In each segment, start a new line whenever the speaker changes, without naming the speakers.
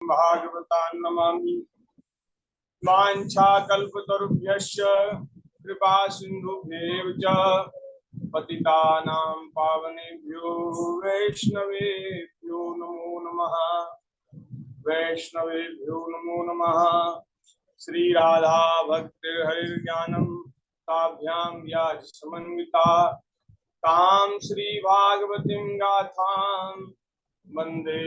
भागवतान् नमामि। वाञ्छाकल्पतरुभ्यश्च कृपा सिन्धुभ्येव च पतितानां पावनेभ्यो वैष्णवेभ्यो नमो नमः। वैष्णवेभ्यो नमो नमः। श्री राधा भक्ति हरिर्ज्ञानम ताभ्यां व्याज समन्विता तां श्री भागवतीं गाथां वन्दे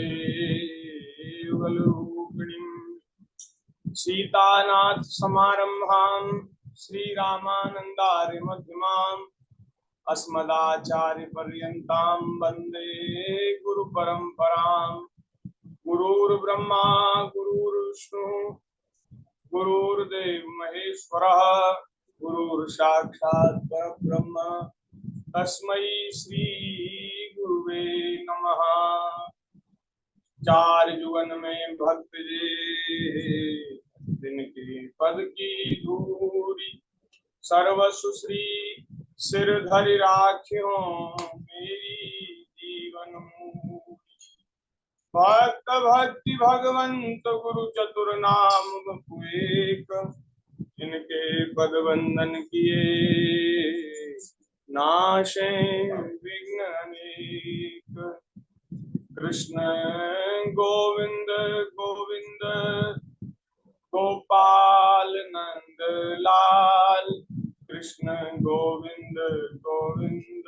युगलरूपिणीम्। सीतानाथ समारंभां श्री रामानन्दार्य मध्यमाम् अस्मदाचार्य पर्यन्तां वन्दे गुरु परम्पराम्। गुरुर्ब्रह्मा गुरुर्विष्णु गुरुर्देव महेश्वरः गुरुर्साक्षात् परब्रह्म तस्मै श्री गुरुवे नमः। चार जुगन में भक्त जे जिनके पद की धूरी सर्वसु श्री सिर धरि राख्यो मेरी जीवन मूरी। भक्त भक्ति भगवंत गुरु चतुर नाम एक इनके पद वंदन किए नाशे विघ्न अनेक। कृष्ण गोविंद गोविंद गोपाल नंद लाल। कृष्ण गोविंद गोविंद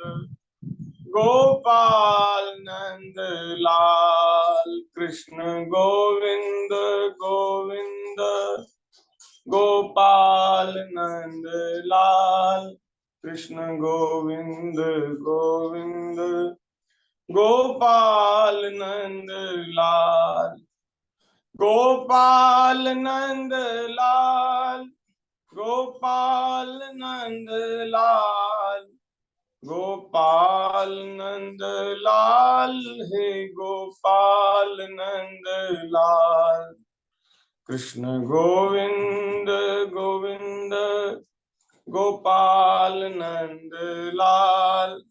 गोपाल नंद लाल। कृष्ण गोविंद गोविंद गोपाल नंद लाल। कृष्ण गोविंद गोविंद गोपाल नंद लाल। गोपाल नंद लाल गोपाल नंद लाल गोपाल नंद लाल हे गोपाल नंद लाल। कृष्ण गोविंद गोविंद गोपाल नंद लाल।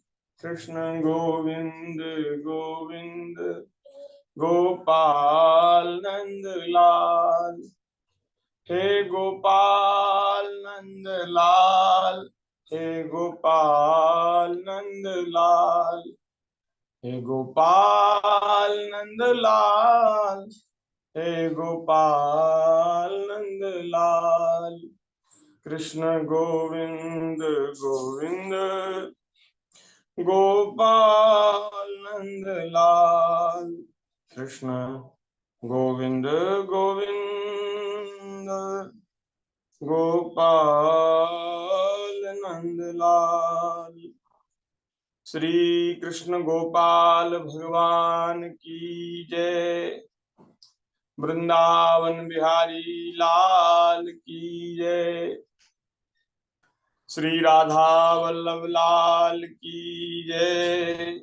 कृष्ण गोविंद गोविंद गोपाल नंद लाल। हे गोपाल नंद लाल हे गोपाल नंद लाल। हे गोपाल नंद लाल हे गोपाल नंद लाल। कृष्ण गोविंद गोविंद गोपाल नंद लाल। कृष्ण गोविंद गोविंद गोपाल नंद लाल। श्री कृष्ण गोपाल भगवान की जय। वृंदावन बिहारी लाल की जय। श्री राधा वल्लभ लाल की जय।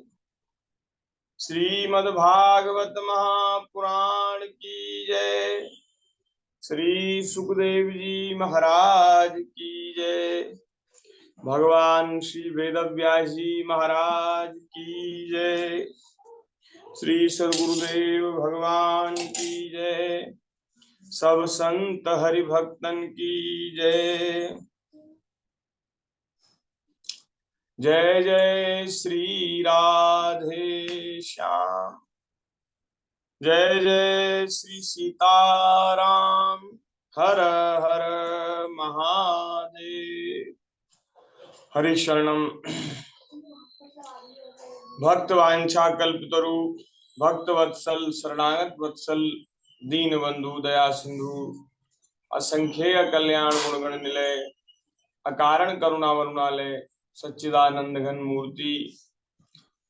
श्रीमद् भागवत महापुराण की जय। श्री सुखदेव जी महाराज की जय। भगवान श्री वेदव्यास जी महाराज की जय। श्री सद्गुरुदेव भगवान की जय। सब संत हरि भक्तन की जय। जय जय श्री राधे श्याम। जय जय श्री सीताराम। हर हर महादेव। हरि शरणम। भक्त वांछा कल्पतरु भक्त वत्सल शरणागत वत्सल दीन बंधु दया सिंधु असंख्य कल्याण गुणगण निलय अकारण करुणा वरुणालय सच्चिदानंद घन मूर्ति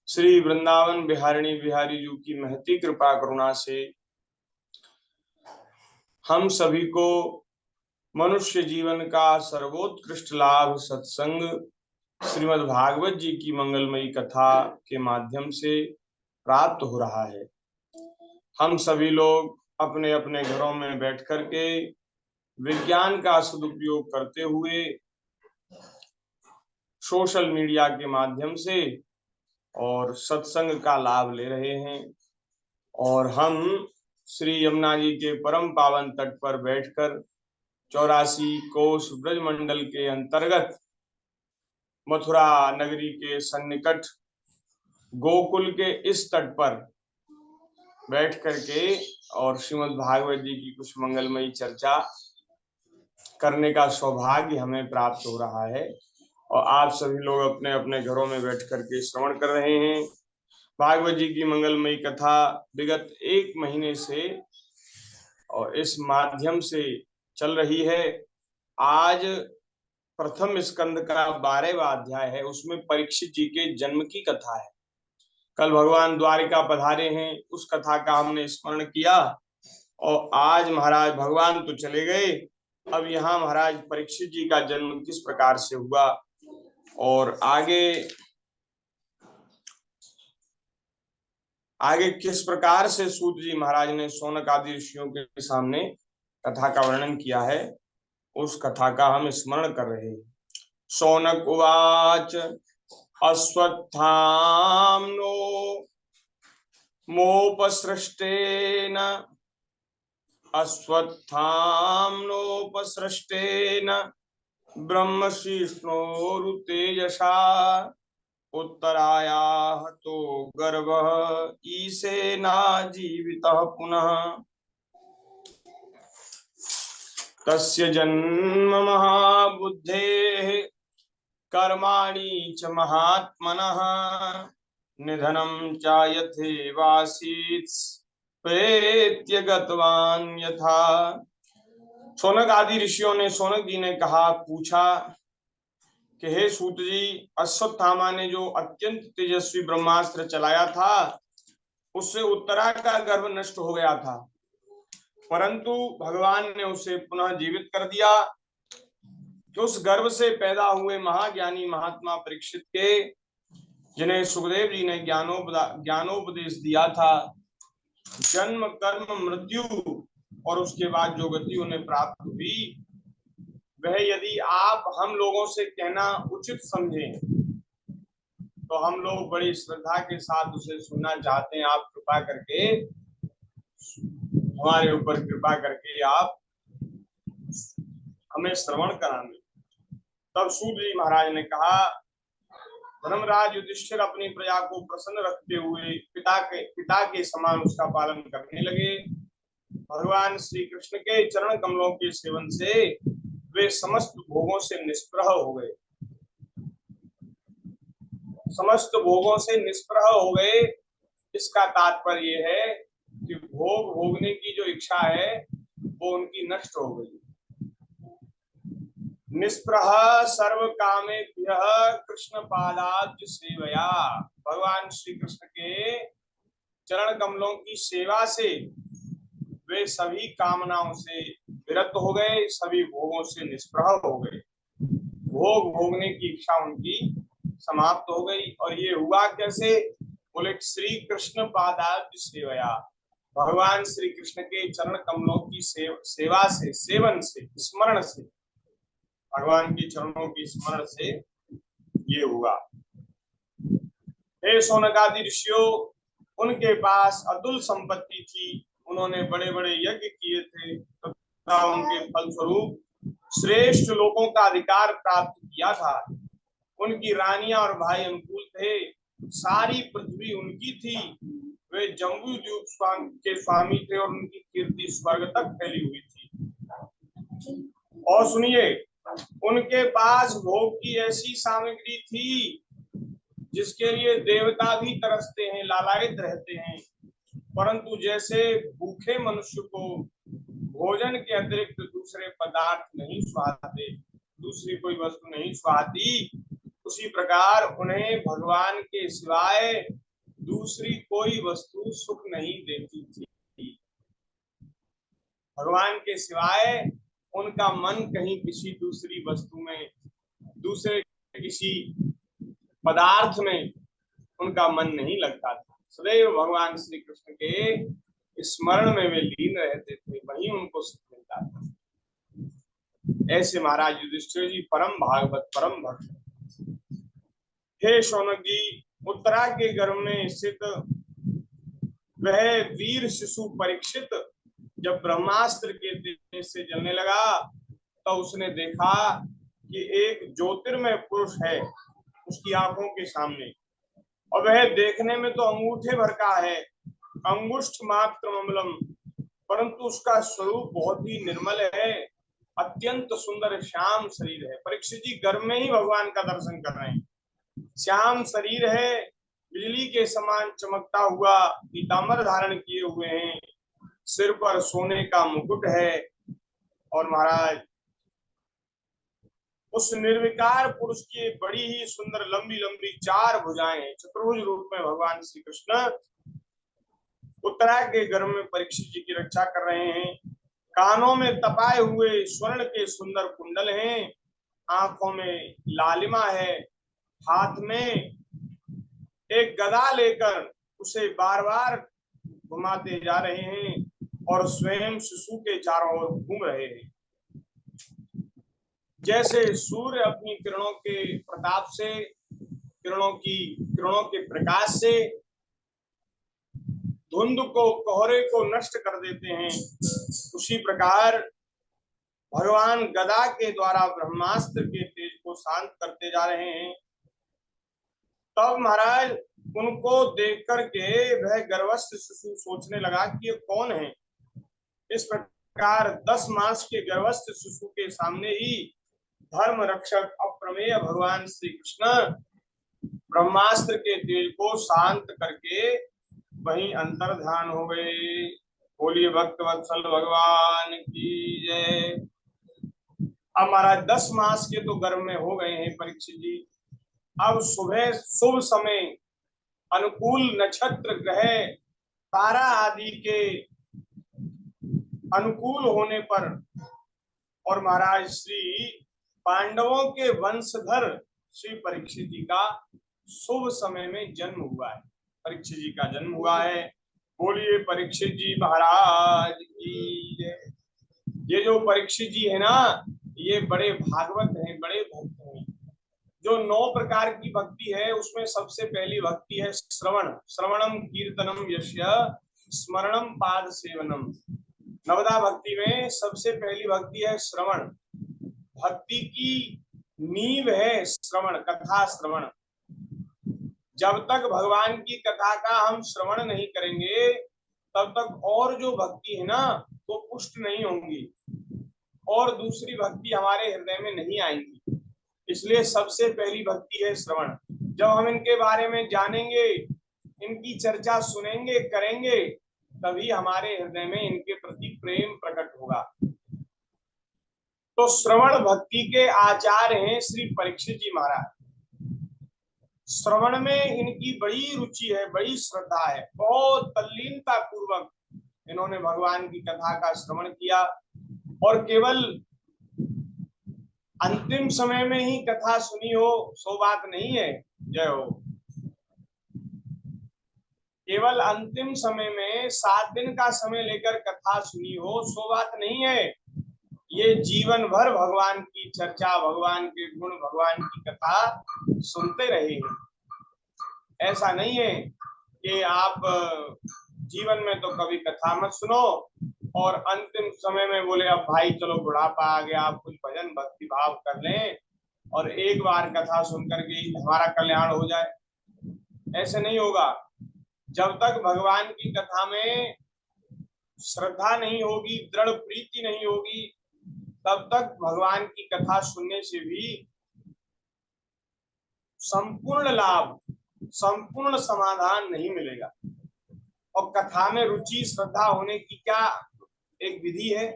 श्री वृंदावन बिहारिणी बिहारी जी की महती कृपा करुणा से हम सभी को मनुष्य जीवन का सर्वोत्कृष्ट लाभ सत्संग श्रीमद् भागवत जी की मंगलमयी कथा के माध्यम से प्राप्त हो रहा है। हम सभी लोग अपने अपने घरों में बैठ करके विज्ञान का सदुपयोग करते हुए सोशल मीडिया के माध्यम से और सत्संग का लाभ ले रहे हैं। और हम श्री यमुना जी के परम पावन तट पर बैठकर 84 कोस ब्रजमंडल के अंतर्गत मथुरा नगरी के सन्निकट गोकुल के इस तट पर बैठ करके और श्रीमद् भागवत जी की कुछ मंगलमयी चर्चा करने का सौभाग्य हमें प्राप्त हो रहा है और आप सभी लोग अपने अपने घरों में बैठ करके श्रवण कर रहे हैं। भागवत जी की मंगलमयी कथा विगत 1 महीने से और इस माध्यम से चल रही है। आज प्रथम स्कंद का 12वां अध्याय है, उसमें परीक्षित जी के जन्म की कथा है। कल भगवान द्वारिका पधारे हैं, उस कथा का हमने स्मरण किया और आज महाराज भगवान तो चले गए, अब यहाँ महाराज परीक्षित जी का जन्म किस प्रकार से हुआ और आगे किस प्रकार से सूत जी महाराज ने शौनक आदि ऋषियों के सामने कथा का वर्णन किया है, उस कथा का हम स्मरण कर रहे हैं। शौनक उवाच अश्वत्थाम्नो मोपसृष्टेन ब्रह्मशिष्णोरुतेजसा उत्तरायाः तो गर्भः ईशेना जीवितः पुनः तस्य जन्म महाबुद्धेः कर्माणि च महात्मनः निधनं च यथेवासीत् प्रेत्य गतवान यथा। शौनक आदि ऋषियों ने शौनक जी ने कहा, पूछा कि हे सूत जी, अश्वत्थामा ने जो अत्यंत तेजस्वी ब्रह्मास्त्र चलाया था उससे उत्तरा का गर्भ नष्ट हो गया था, परंतु भगवान ने उसे पुनः जीवित कर दिया। कि उस गर्भ से पैदा हुए महाज्ञानी महात्मा परीक्षित के, जिन्हें सुखदेव जी ने ज्ञानोपदेश दिया था, जन्म कर्म मृत्यु और उसके बाद जो गति उन्हें प्राप्त हुई, वह यदि आप हम लोगों से कहना उचित समझें तो हम लोग बड़ी श्रद्धा के साथ उसे सुनना चाहते हैं। आप कृपा करके हमारे ऊपर कृपा करके आप हमें श्रवण कराने। तब सूत जी महाराज ने कहा, धर्मराज युधिष्ठिर अपनी प्रजा को प्रसन्न रखते हुए पिता के समान उसका पालन करने लगे। भगवान श्री कृष्ण के चरण कमलों के सेवन से वे समस्त भोगों से निष्प्रह हो गए। समस्त भोगों से निष्प्रह हो गए, इसका तात्पर्य है कि भोग भोगने की जो इच्छा है वो उनकी नष्ट हो गई। निष्प्रह सर्व कामेभ्यः कृष्ण पादाब्ज सेवया। भगवान श्री कृष्ण के चरण कमलों की सेवा से वे सभी कामनाओं से विरत हो गए, सभी भोगों से निष्प्रह हो गए। भोग भोगने की इच्छा उनकी समाप्त हो गई। और ये हुआ कैसे? बोले श्री कृष्ण पादाब्ज सेवया। भगवान श्री कृष्ण के चरण कमलों की सेवा से, सेवन से, स्मरण से, भगवान के चरणों की स्मरण से ये हुआ। हे शौनकादि ऋषियों, उनके पास अतुल संपत्ति थी, उन्होंने बड़े बड़े यज्ञ किए थे तथा उनके फलस्वरूप श्रेष्ठ लोगों का अधिकार प्राप्त किया था। उनकी रानियां और भाई अनुकूल थे, सारी पृथ्वी उनकी थी। वे जम्बू द्वीप के स्वामी थे और उनकी कीर्ति स्वर्ग तक फैली हुई थी। और सुनिए, उनके पास भोग की ऐसी सामग्री थी जिसके लिए देवता भी तरसते हैं, लालायित रहते हैं, परंतु जैसे भूखे मनुष्य को भोजन के अतिरिक्त दूसरे पदार्थ नहीं सुहाते, दूसरी कोई वस्तु नहीं सुहाती, उसी प्रकार उन्हें भगवान के सिवाय दूसरी कोई वस्तु सुख नहीं देती थी। भगवान के सिवाय उनका मन कहीं किसी दूसरी वस्तु में, दूसरे किसी पदार्थ में उनका मन नहीं लगता था। सदैव भगवान श्री कृष्ण के स्मरण में वे लीन रहते थे, वहीं उनको सुख मिलता था। ऐसे महाराज युधिष्ठिर जी परम भागवत, परम भक्त। हे शौनक जी, उत्तरा के गर्भ में स्थित वह वीर शिशु परीक्षित जब ब्रह्मास्त्र के तेज से जलने लगा तो उसने देखा कि एक ज्योतिर्मय पुरुष है उसकी आंखों के सामने, और वह देखने में तो अंगूठे भर का है, अंगुष्ठ मात्र अम्लम, परंतु उसका स्वरूप बहुत ही निर्मल है, अत्यंत सुंदर श्याम शरीर है। परीक्षित जी गर्भ में ही भगवान का दर्शन कर रहे हैं। श्याम शरीर है, बिजली के समान चमकता हुआ पीतांबर धारण किए हुए हैं, सिर पर सोने का मुकुट है, और महाराज उस निर्विकार पुरुष की बड़ी ही सुंदर लंबी लंबी 4 भुजाएं हैं। चतुर्भुज रूप में भगवान श्री कृष्ण उत्तरा के गर्भ में परीक्षित जी की रक्षा कर रहे हैं। कानों में तपाए हुए स्वर्ण के सुंदर कुंडल हैं, आंखों में लालिमा है, हाथ में एक गदा लेकर उसे बार बार घुमाते जा रहे हैं और स्वयं शिशु के चारों ओर घूम रहे हैं। जैसे सूर्य अपनी किरणों के प्रताप से, किरणों के प्रकाश से धुंध को, कोहरे को नष्ट कर देते हैं, उसी प्रकार भगवान गदा के द्वारा ब्रह्मास्त्र के तेज को शांत करते जा रहे हैं। तब महाराज उनको देख करके वह गर्भस्थ शिशु सोचने लगा कि ये कौन है। इस प्रकार 10 मास के गर्भस्थ शिशु के सामने ही धर्म रक्षक अप्रमेय भगवान श्री कृष्ण ब्रह्मास्त्र के तेज को शांत करके वहीं अंतर ध्यान हो गए। बोलिए भक्त वत्सल भगवान की जय। अब महाराज 10 मास के तो गर्भ में हो गए हैं परीक्षित जी। अब सुबह शुभ समय, अनुकूल नक्षत्र, ग्रह, तारा आदि के अनुकूल होने पर और महाराज श्री पांडवों के वंशधर श्री परीक्षित जी का शुभ समय में जन्म हुआ है। परीक्षित जी का जन्म हुआ है। बोलिए परीक्षित जी महाराज की जय। ये जो परीक्षित जी है ना, ये बड़े भागवत हैं, बड़े भक्त हैं। जो 9 प्रकार की भक्ति है उसमें सबसे पहली भक्ति है श्रवण। श्रवणम कीर्तनम यस्य स्मरणम पाद सेवनम। नवदा भक्ति में सबसे पहली भक्ति है श्रवण। भक्ति की नींव है श्रवण, कथा श्रवण। जब तक भगवान की कथा का हम श्रवण नहीं करेंगे तब तक और जो भक्ति है ना वो पुष्ट नहीं होंगी और दूसरी भक्ति हमारे हृदय में नहीं आएंगी। इसलिए सबसे पहली भक्ति है श्रवण। जब हम इनके बारे में जानेंगे, इनकी चर्चा सुनेंगे, करेंगे, तभी हमारे हृदय में इनके प्रति प्रेम प्रकट होगा। तो श्रवण भक्ति के आचार्य हैं श्री परीक्षित जी महाराज। श्रवण में इनकी बड़ी रुचि है, बड़ी श्रद्धा है, बहुत तल्लीनता पूर्वक इन्होंने भगवान की कथा का श्रवण किया। और केवल अंतिम समय में ही कथा सुनी हो सो बात नहीं है। जय हो। केवल अंतिम समय में 7 दिन का समय लेकर कथा सुनी हो सो बात नहीं है। ये जीवन भर भगवान की चर्चा, भगवान के गुण, भगवान की कथा सुनते रहे हैं। ऐसा नहीं है कि आप जीवन में तो कभी कथा मत सुनो और अंतिम समय में बोले अब भाई चलो बुढ़ापा आ गया, आप कुछ भजन भक्ति भाव कर लें और एक बार कथा सुन करके हमारा कल्याण हो जाए। ऐसे नहीं होगा। जब तक भगवान की कथा में श्रद्धा नहीं होगी, दृढ़ प्रीति नहीं होगी, तब तक भगवान की कथा सुनने से भी संपूर्ण लाभ, संपूर्ण समाधान नहीं मिलेगा। और कथा में रुचि, श्रद्धा होने की क्या एक विधि है।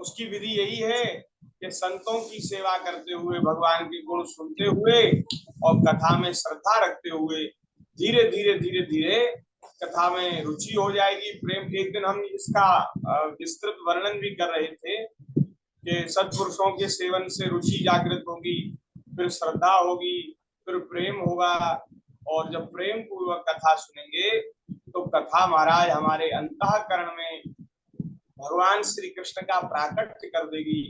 उसकी विधि यही है कि संतों की सेवा करते हुए, भगवान के गुण सुनते हुए और कथा में श्रद्धा रखते हुए धीरे धीरे धीरे धीरे कथा में रुचि हो जाएगी, प्रेम। एक दिन हम इसका विस्तृत वर्णन भी कर रहे थे कि सत्पुरुषों के सेवन से रुचि जागृत होगी, फिर श्रद्धा होगी, फिर प्रेम होगा, और जब प्रेम पूर्वक कथा सुनेंगे तो कथा महाराज हमारे अंतःकरण में भगवान श्री कृष्ण का प्राकट्य कर देगी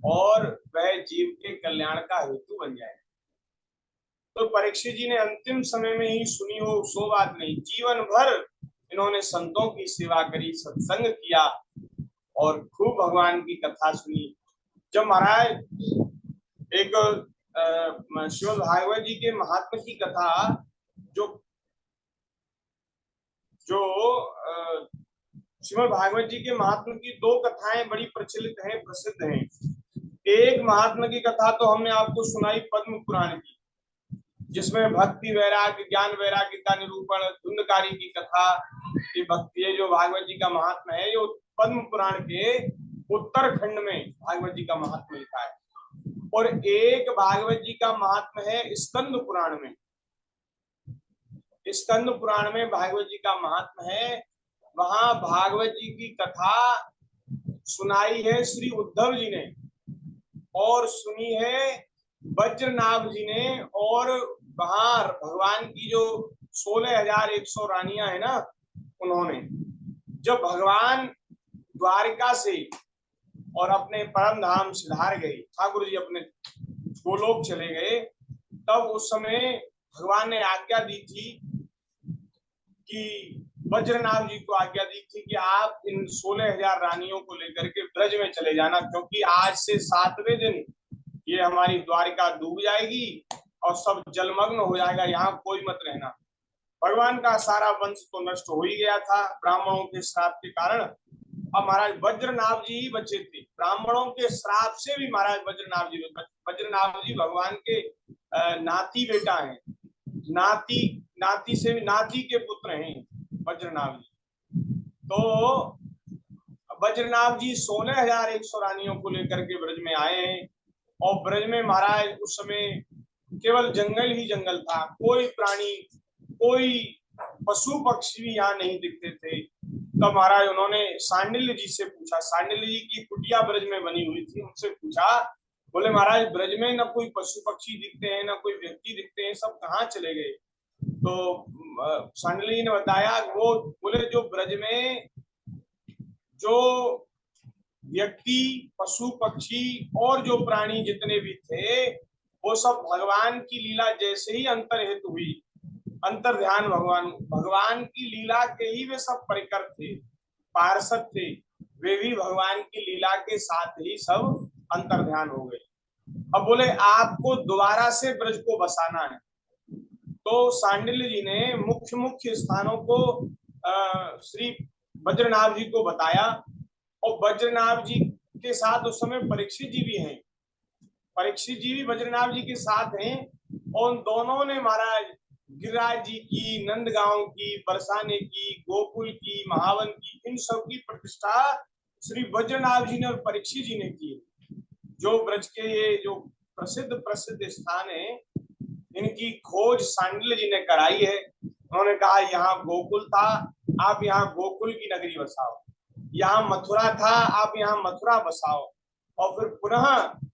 और वह जीव के कल्याण का हेतु बन जाएगा। तो परीक्षित जी ने अंतिम समय में ही सुनी हो सो बात नहीं, जीवन भर इन्होंने संतों की सेवा करी, सत्संग किया और खूब भगवान की कथा सुनी। जब महाराज एक श्रीमद् भागवत जी के महात्मा की कथा जो जो श्रीमद् भागवत जी के महात्मा की दो कथाएं बड़ी प्रचलित हैं, प्रसिद्ध हैं। एक महात्मा की कथा तो हमने आपको सुनाई पद्म पुराण की, जिसमें भक्ति वैराग्य ज्ञान वैराग्य का निरूपण, धुंधकारी की कथा। ये भक्ति, ये जो भागवत जी का महात्मा है, जो पद्म पुराण के उत्तरखंड में भागवत जी का महात्मा लिखा है। और एक भागवत जी का महात्मा है स्कंद पुराण में। स्कंद पुराण में भागवत जी का महात्मा है। वहां भागवत जी की कथा सुनाई है श्री उद्धव जी ने और सुनी है वज्रनाभ जी ने। और वहां भगवान की जो 16,100 रानियां है ना, उन्होंने जब भगवान द्वारिका से और अपने परम धाम सिधार गए, ठाकुर जी अपने गोलोक चले गए, तब उस समय भगवान ने आज्ञा दी थी कि वज्रनाभ जी को आज्ञा दी थी कि आप इन 16,000 रानियों को लेकर के ब्रज में चले जाना, क्योंकि आज से 7वें दिन ये हमारी द्वारिका डूब जाएगी और सब जलमग्न हो जाएगा, यहाँ कोई मत रहना। भगवान का सारा वंश तो नष्ट हो ही गया था ब्राह्मणों के श्राप के कारण। अब महाराज वज्रनाभ जी ही बचे थे। ब्राह्मणों के श्राप से भी महाराज वज्रनाभ जी भगवान के नाती बेटा हैं। नाती से भी नाती के पुत्र हैं वज्रनाभ जी। तो वज्रनाभ जी 16,100 रानियों को लेकर के ब्रज में आए हैं। और ब्रज में महाराज उस समय केवल जंगल ही जंगल था, कोई प्राणी कोई पशु पक्षी भी यहाँ नहीं दिखते थे। तब महाराज उन्होंने सांडिल्य जी से पूछा, सांडिल्य जी की कुटिया ब्रज में बनी हुई थी, उनसे पूछा, बोले महाराज ब्रज में न कोई पशु पक्षी दिखते हैं, न कोई व्यक्ति दिखते हैं, सब कहाँ चले गए? तो सांडिल्य जी ने बताया, वो बोले जो ब्रज में जो व्यक्ति पशु पक्षी और जो प्राणी जितने भी थे, वो सब भगवान की लीला जैसे ही अंतर्हित हुई, अंतर ध्यान भगवान की लीला के ही वे सब परिकर थे, पार्षद थे। वे भी भगवान की लीला के साथ ही सब अंतर ध्यान हो गए। अब बोले आपको दोबारा से ब्रज को बसाना है। तो सांडिल्य जी ने मुख्य मुख्य स्थानों को श्री वज्रनाभ जी को बताया। और वज्रनाभ जी के साथ उस समय परीक्षित जी भी हैं। परीक्षित जी भी वज्रनाभ जी के साथ हैं। और दोनों ने महाराज गिरिराज जी की, नंदगांव की, बरसाने की, गोकुल की, महावन की, इन सब की प्रतिष्ठा श्री वज्रनाभ जी ने और परीक्षित जी ने की। जो ब्रज के ये जो प्रसिद्ध प्रसिद्ध स्थान है, इनकी खोज सांडिल्य जी ने कराई है। उन्होंने कहा यहाँ गोकुल था, आप यहाँ गोकुल की नगरी बसाओ। यहाँ मथुरा था, आप यहाँ मथुरा बसाओ। और फिर पुनः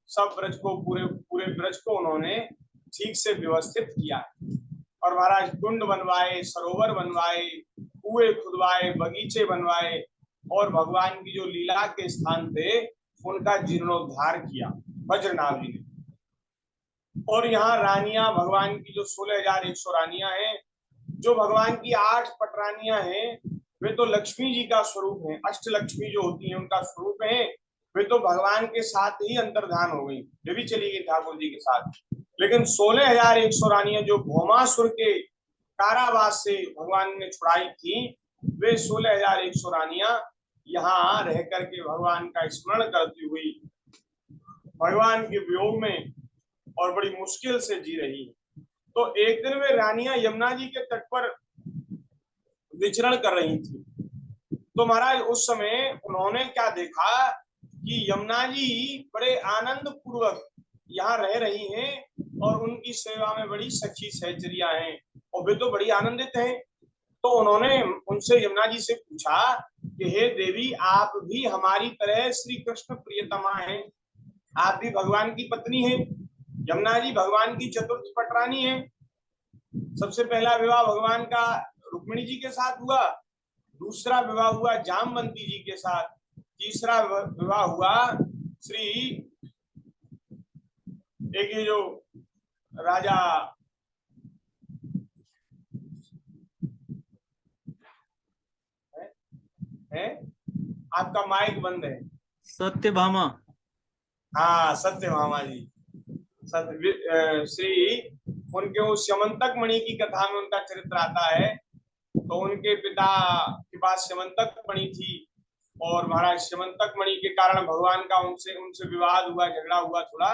सब ब्रज को पूरे ब्रज को उन्होंने ठीक से व्यवस्थित किया। और महाराज कुंड बनवाए, सरोवर बनवाए, कुएं खुदवाए, बगीचे बनवाए और भगवान की जो लीला के स्थान थे उनका जीर्णोद्धार किया वज्रनाभ जी ने। और यहाँ रानियां भगवान की जो 16,100 रानियां हैं, जो भगवान की 8 पटरानियां हैं, वे तो लक्ष्मी जी का स्वरूप है। अष्ट लक्ष्मी जो होती है उनका स्वरूप है। वे तो भगवान के साथ ही अंतर्धान हो गई, वे भी चली गई ठाकुर जी के साथ। लेकिन 16,100 रानियां जो भौमासुर के कारावास से भगवान ने छुड़ाई थी, वे 16,100 रानियां यहाँ रह करके भगवान का स्मरण करती हुई भगवान के वियोग में और बड़ी मुश्किल से जी रही है। तो एक दिन वे रानियां यमुना जी के तट पर विचरण कर रही थी। तो महाराज उस समय उन्होंने क्या देखा कि यमुना जी बड़े आनंद पूर्वक यहाँ रह रही हैं और उनकी सेवा में बड़ी सखी सहचरियां हैं और वे तो बड़ी आनंदित हैं। तो उन्होंने उनसे यमुना जी से पूछा कि हे देवी, आप भी हमारी तरह श्री कृष्ण प्रियतमा हैं, आप भी भगवान की पत्नी हैं। यमुना जी भगवान की चतुर्थ पटरानी है। सबसे पहला विवाह भगवान का रुक्मिणी जी के साथ हुआ, दूसरा विवाह हुआ जामवंती जी के साथ, तीसरा विवाह हुआ श्री एक ये जो राजा है, आपका माइक बंद है।
सत्यभामा।
हाँ, सत्यभामा जी। श्री उनके उस स्यमंतक मणि की कथा में उनका चरित्र आता है। तो उनके पिता के पास स्यमंतक मणि थी और महाराज स्यमंतक मणि के कारण भगवान का उनसे उनसे विवाद हुआ, झगड़ा हुआ थोड़ा,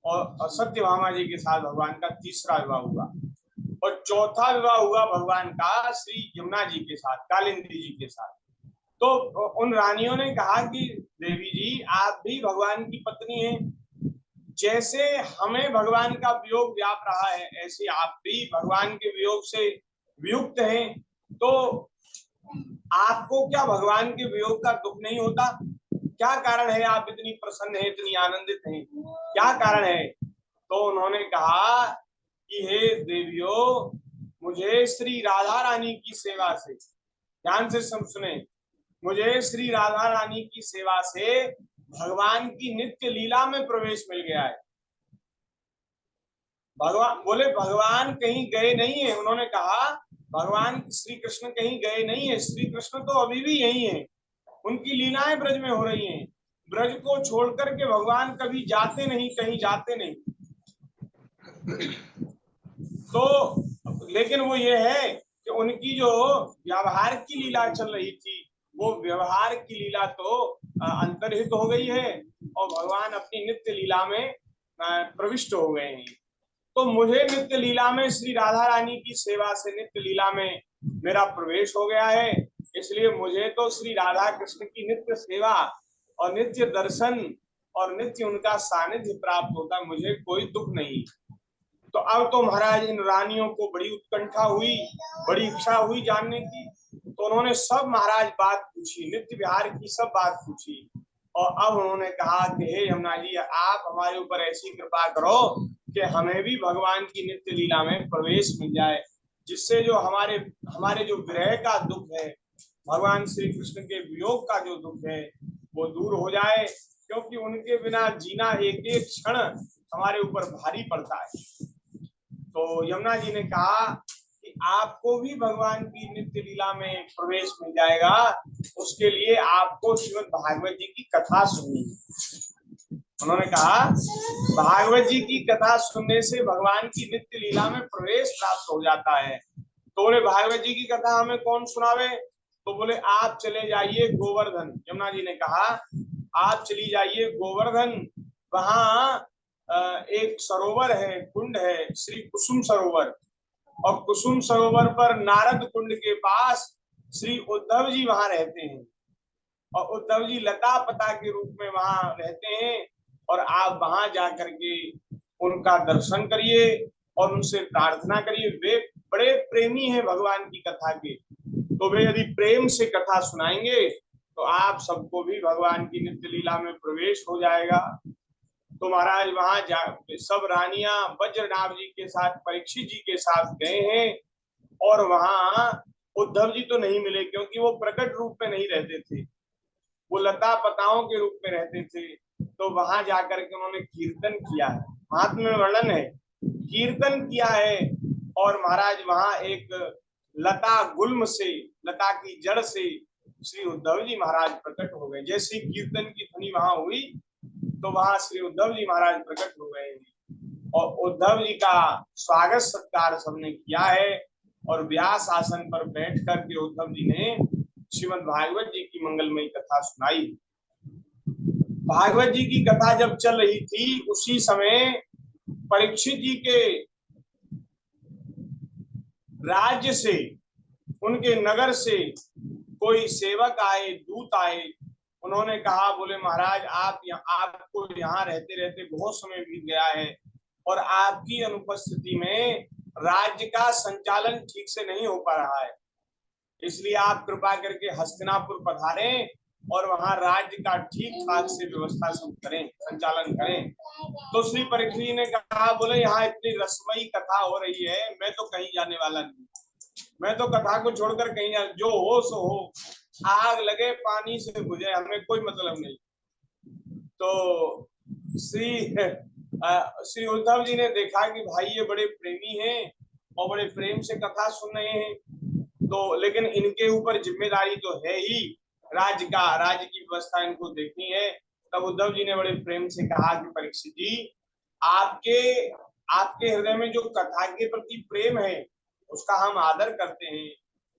और सत्यभामा जी के साथ भगवान का तीसरा विवाह हुआ। और चौथा विवाह हुआ भगवान का श्री यमुना जी के साथ, कालिंदी जी के साथ। तो उन रानियों ने कहा कि देवी जी, आप भी भगवान की पत्नी हैं, जैसे हमें भगवान का वियोग व्याप रहा है, ऐसे आप भी भगवान के वियोग से वियुक्त हैं। तो आपको क्या भगवान के वियोग का दुख नहीं होता? क्या कारण है आप इतनी प्रसन्न हैं, इतनी आनंदित हैं, क्या कारण है? तो उन्होंने कहा कि हे देवियों, मुझे श्री राधा रानी की सेवा से, ध्यान से सुने, मुझे श्री राधा रानी की सेवा से भगवान की नित्य लीला में प्रवेश मिल गया है। भगवान बोले भगवान कहीं गए नहीं है। उन्होंने कहा भगवान श्री कृष्ण कहीं गए नहीं है, श्री कृष्ण तो अभी भी यही है, उनकी लीलाएं ब्रज में हो रही हैं। ब्रज को छोड़ करके भगवान कभी जाते नहीं, कहीं जाते नहीं। तो लेकिन वो ये है कि उनकी जो व्यवहार की लीला चल रही थी, वो व्यवहार की लीला तो अंतर्हित हो गई है और भगवान अपनी नित्य लीला में प्रविष्ट हो गए हैं। तो मुझे नित्य लीला में श्री राधा रानी की सेवा से नित्य लीला में मेरा प्रवेश हो गया है, इसलिए मुझे तो श्री राधा कृष्ण की नित्य सेवा और नित्य दर्शन और नित्य उनका सानिध्य प्राप्त होता है, मुझे कोई दुख नहीं। तो अब तो महाराज इन रानियों को बड़ी उत्कंठा हुई, बड़ी इच्छा हुई जानने की। तो उन्होंने सब महाराज बात पूछी, नित्य विहार की सब बात पूछी। और अब उन्होंने कहा कि हे यमुना जी, आप हमारे ऊपर ऐसी कृपा करो कि हमें भी भगवान की नित्य लीला में प्रवेश मिल जाए, जिससे जो हमारे जो विरह का दुख है, भगवान श्री कृष्ण के वियोग का जो दुख है, वो दूर हो जाए, क्योंकि उनके बिना जीना एक एक क्षण हमारे ऊपर भारी पड़ता है। तो यमुना जी ने कहा कि आपको भी भगवान की नित्य लीला में प्रवेश मिल जाएगा, उसके लिए आपको श्रीमद् भागवत जी की कथा सुननी है। उन्होंने कहा भागवत जी की कथा सुनने से भगवान की नित्य लीला में प्रवेश प्राप्त हो जाता है। तो बोले भागवत जी की कथा हमें कौन सुनावे? तो बोले आप चले जाइए गोवर्धन। यमुना जी ने कहा आप चली जाइए गोवर्धन, वहां एक सरोवर है, कुंड है, श्री कुसुम सरोवर। और कुसुम सरोवर पर नारद कुंड के पास श्री उद्धव जी वहां रहते हैं, और उद्धव जी लता पता के रूप में वहां रहते हैं। और आप वहां जाकर के उनका दर्शन करिए और उनसे प्रार्थना करिए। वे बड़े प्रेमी हैं भगवान की कथा के, तो वे यदि प्रेम से कथा सुनाएंगे तो आप सबको भी भगवान की नित्य लीला में प्रवेश हो जाएगा। तो महाराज वहां सब रानियां वज्रनाभ जी के साथ, परीक्षित जी के साथ गए हैं। और वहां उद्धव जी तो नहीं मिले, क्योंकि वो प्रकट रूप में नहीं रहते थे, वो लता पताओं के रूप में रहते थे। तो वहां जाकर के उन्होंने कीर्तन किया है, महात्म्य में वर्णन है, कीर्तन किया है। और महाराज वहां एक लता गुल्म से, लता की जड़ से श्री उद्धव जी महाराज प्रकट हो गए। जैसे कीर्तन की ध्वनि वहां हुई तो वहां श्री उद्धव जी महाराज प्रकट हो गए। और उद्धव जी का स्वागत सत्कार सबने किया है। और व्यास आसन पर बैठ करके उद्धव जी ने श्रीमद् भागवत जी की मंगलमयी कथा सुनाई। भागवत जी की कथा जब चल रही थी, उसी समय परीक्षित जी के राज्य से, उनके नगर से कोई सेवक आए, दूत आए। उन्होंने कहा, बोले महाराज आपको यहाँ रहते रहते बहुत समय बीत गया है और आपकी अनुपस्थिति में राज्य का संचालन ठीक से नहीं हो पा रहा है, इसलिए आप कृपा करके हस्तिनापुर पधारें और वहां राज्य का ठीक ठाक से व्यवस्था करें, संचालन करें। तो श्री परीक्षित जी ने कहा, बोले यहाँ इतनी रसमयी कथा हो रही है, मैं तो कहीं जाने वाला नहीं, मैं तो कथा को छोड़कर कहीं जो हो सो हो, आग लगे पानी से बुझे, हमें कोई मतलब नहीं। तो श्री उद्धव जी ने देखा कि भाई ये बड़े प्रेमी हैं और बड़े प्रेम से कथा सुन रहे हैं, तो लेकिन इनके ऊपर जिम्मेदारी तो है ही राज्य की व्यवस्था इनको देखनी है। तब उद्धव जी ने बड़े प्रेम से कहा कि परीक्षित जी, आपके आपके हृदय में जो कथा के प्रति प्रेम है उसका हम आदर करते हैं,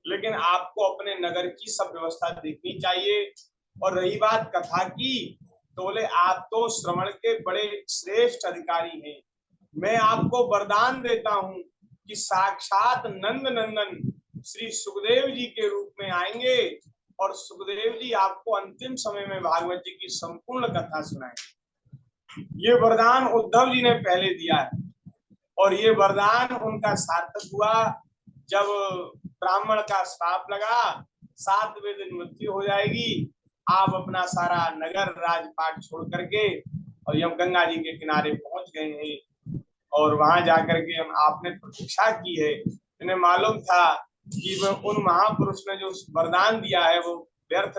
लेकिन आपको अपने नगर की सब व्यवस्था देखनी चाहिए। और रही बात कथा की, तो बोले आप तो श्रवण के बड़े श्रेष्ठ अधिकारी हैं, मैं आपको वरदान देता हूं कि साक्षात नंद नंदन श्री सुखदेव जी के रूप में आएंगे और सुखदेव जी आपको अंतिम समय में भागवत जी की संपूर्ण कथा सुनाएंगे। ये वरदान उद्धव जी ने पहले दिया है और ये वरदान उनका सार्थक हुआ जब ब्राह्मण का श्राप लगा 7वें दिन मृत्यु हो जाएगी, आप अपना सारा नगर राजपाट छोड़ करके और यम गंगा जी के किनारे पहुंच गए हैं और वहां जाकर के आपने प्रतीक्षा की है। इन्हें मालूम था कि उन महापुरुष ने जो वरदान दिया है वो व्यर्थ